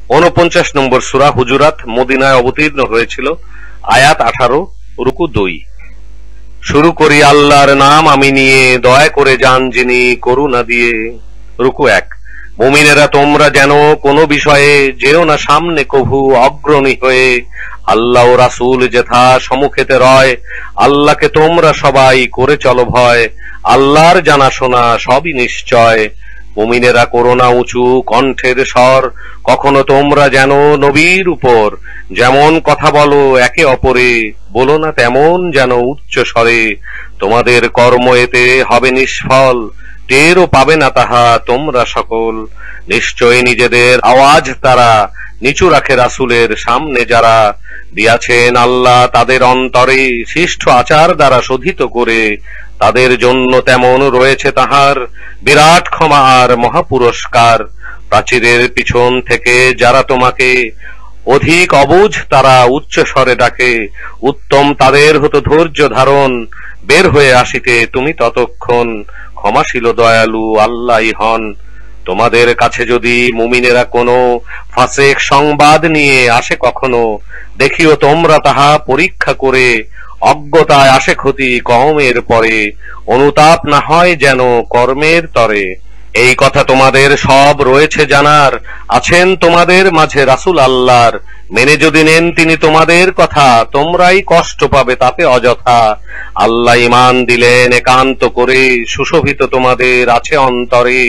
49 নম্বর সূরা হুজুরাত মদিনায় অবতীর্ণ হয়েছিল। আয়াত 18, রুকু 2। শুরু করি আল্লাহর নাম আমি নিয়ে, দয়া করে যান যিনি করুণা দিয়ে। রুকু 1। মুমিনেরা তোমরা যেন কোনো বিষয়ে যেও না সামনে কভু অগ্রণী হয়ে, আল্লাহ ও রাসূল যেথা সম্মুখেতে রয়, আল্লাহকে তোমরা সবাই করে চলো ভয়, আল্লাহর জানাশোনা সবই নিশ্চয়। মুমিনেরা করোনা উঁচু কণ্ঠের স্বর, কখনো তোমরা যেন নবীর উপর যেমন কথা বলো একে অপরে, বলো না তেমন যেন উচ্চ স্বরে, তোমাদের কর্ম এতে হবে নিষ্ফল, টেরও পাবে না তাহা তোমরা সকল। নিশ্চয় নিজেদের আওয়াজ তারা নিচু রাখে রাসূলের সামনে যারা, দিয়াছেন আল্লাহ তাদের অন্তরে শিষ্ট আচার দ্বারা শোধিত করে, তাদের জন্য তেমন রয়েছে তাহার বিরাট ক্ষমা আর মহাপুরস্কার। প্রাচীরের পিছন থেকে যারা তোমাকে অধিক অবুঝ তারা উচ্চ স্বরে ডাকে, উত্তম তাদের হতো ধৈর্য ধারণ, বের হয়ে আসিতে তুমি ততক্ষণ, ক্ষমাশীল দয়ালু আল্লাহই হন। তোমাদের কাছে যদি মুমিনেরা কোনো ফাসেক সংবাদ নিয়ে আসে কখনো, দেখিও তোমরা তাহা পরীক্ষা করে, অজ্ঞতায় আসে ক্ষতি কওমের পরে, অনুতাপ না হয় যেন কর্মের তরে। এই কথা তোমাদের সব রয়েছে জানার, আছেন তোমাদের মাঝে রাসূল আল্লাহর, মেনে যদি নেন তিনি তোমাদের কথা, তোমরাই কষ্ট পাবে তাতে অযথা। আল্লাহ ঈমান দিলেন একান্ত করে, সুশোভিত তোমাদের আছে অন্তরে,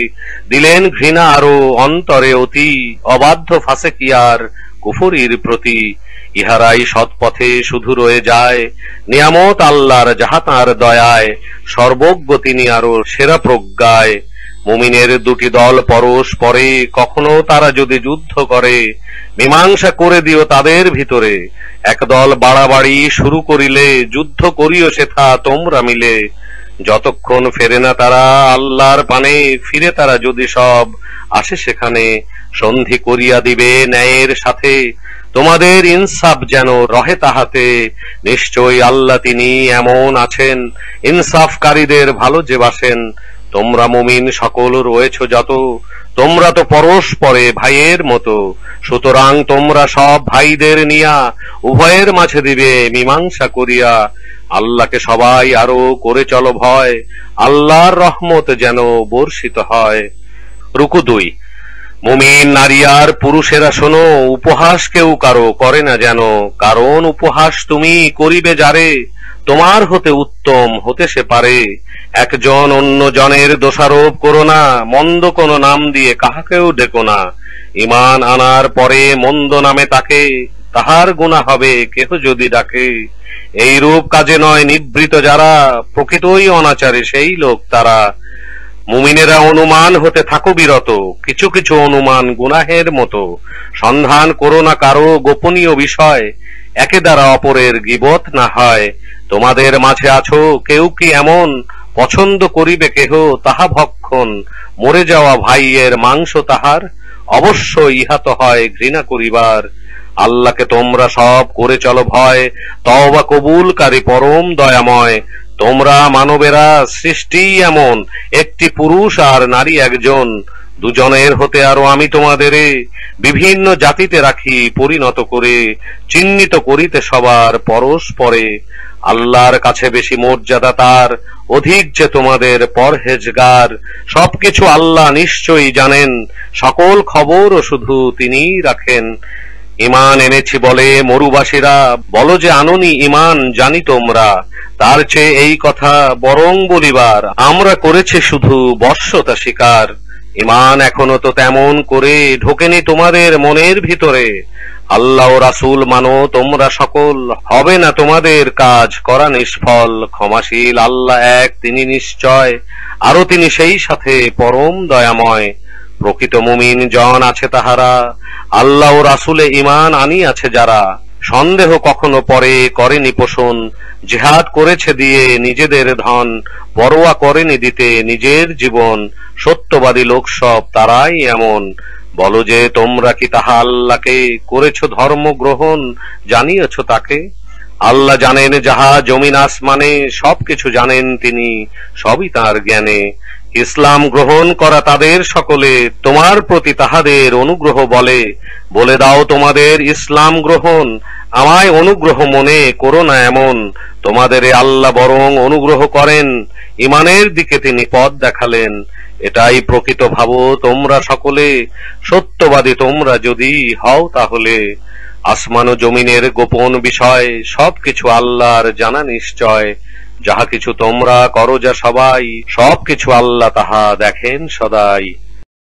দিলেন ঘৃণা আরো অন্তরে অতি, অবাধ্য ফাসেকিয়ার কুফরীর প্রতি। ইহারাই সৎপথে শুধু রয়ে যায়, নিয়ামত আল্লাহর যাহা তাঁর দয়ায়, সর্বজ্ঞ তিনি আরো সেরা প্রজ্ঞায়। মুমিনের দুটি দল পরস্পরে, কখনো তারা যদি যুদ্ধ করে, মীমাংসা করে দিও তাদের ভিতরে। একদল বাড়াবাড়ি শুরু করিলে, যুদ্ধ করিও সেথা তোমরা মিলে। যতক্ষণ ফেরে না তারা আল্লাহর পানে, ফিরে তারা যদি সব আসে সেখানে, সন্ধি করিয়া দিবে ন্যায়ের সাথে, তোমাদের ইনসাফ যেন রহে তাহাতে। নিশ্চয় আল্লাহ তিনি এমন আছেন, ইনসাফকারীদের ভালো যে বাসেন। তোমরা মুমিন সকল রয়েছ যত, তোমরা তো পরস্পরে ভাইয়ের মতো, সুতরাং তোমরা সব ভাইদের নিয়া উভয়ের মাঝে দিবে মীমাংসা করিয়া। আল্লাহকে সবাই আরো করে চলো ভয়, আল্লাহর রহমত যেন বর্ষিত হয়। রুকু 2। মুমিন নারী আর পুরুষেরা শোনো, উপহাস কেউ কারো করে না যেন, কারণ উপহাস তুমি করিবে যারে, তোমার হতে উত্তম হতে সে পারে। একজন অন্য জনের দোষারোপ করো না, মন্দ কোন নাম দিয়ে কাহাকেও ডেকো না। ঈমান আনার পরে মন্দ নামে তাকে, তাহার গুনাহ হবে কেহ যদি ডাকে। এইরূপ কাজে নয় নিবৃত যারা, প্রকৃতই অনাচারে সেই লোক তারা। মুমিনেরা অনুমান হতে থাকো বিরত, কিছু কিছু অনুমান গুনাহের মতো। সন্ধান করো না কারো গোপনীয় বিষয়, একে দ্বারা অপরের গীবত না হয়। তোমাদের মাঝে আছো কেউ কি এমন, পছন্দ করিবে কেহ তাহা ভক্ষণ, মরে যাওয়া ভাইয়ের মাংস তাহার, অবশ্য ইহা তো হয় ঘৃণা করিবার। আল্লাহকে তোমরা সব করে চলো ভয়, তওবা কবুলকারী পরম দয়াময়। তোমরা মানবেরা সৃষ্টি এমন, একটি পুরুষ আর নারী একজন, দুজনের হতে আরো আমি তোমাদেরে বিভিন্ন জাতিতে রাখি পরিণত করে, চিহ্নিত করিতে সবার পরস্পরে। আল্লাহর কাছে বেশি মর্যাদা তার, অধিক যে তোমাদের পরহেজগার। সবকিছু আল্লাহ নিশ্চয়ই জানেন, সকল খবরও শুধু তিনিই রাখেন। ঈমান এনেছি বলে মরুবাসীরা, বলো যে আনোনি ঈমান জানি তোমরা। তার চেয়ে এই কথা বরং বলিবার, আমরা করেছি শুধু বর্ষতা স্বীকার। ঈমান এখনো তো তেমন করে ঢোকেনি তোমাদের মনের ভিতরে। আল্লাহ ও রাসূল মানো তোমরা সকল, হবে না তোমাদের কাজ করা নিষ্ফল। ক্ষমাশীল আল্লাহ এক তিনি নিশ্চয়, আরো তিনি সেই সাথে পরম দয়াময়। প্রকৃত মুমিন জন আছে তাহারা, আল্লাহ ও রাসূলে ঈমান আনিয়াছে যারা। সন্দেহ কখনো পরে করেনি পোষণ, জিহাদ করেছে দিয়ে নিজেদের ধন, পরোয়া করেনি দিতে নিজের জীবন। সত্যবাদী লোক সব তারাই এমন। বলো যে তোমরা কি তাহা আল্লাহকে করেছ ধর্ম গ্রহণ, জানিয়েছ তাকে। আল্লাহ জানেন যাহা জমিন আসমানে, সবকিছু জানেন তিনি, সবই তাঁর জ্ঞানে। ইসলাম গ্রহণ করা তাদের সকলে তোমার প্রতি তাহাদের অনুগ্রহ বলে। বলে দাও তোমাদের ইসলাম গ্রহণ, আমায় অনুগ্রহ মনে করো না এমন। তোমাদের আল্লাহ বরং অনুগ্রহ করেন, ঈমানের দিকে তিনি পথ দেখালেন। এটাই প্রকৃত ভাবো তোমরা সকলে, সত্যবাদী তোমরা যদি হও তাহলে। আসমান ও জমিনের গোপন বিষয় সবকিছু আল্লাহর জানা নিশ্চয়। যাহা কিছু তোমরা করো যা সবাই, সবকিছু আল্লাহ তাহা দেখেন সদাই।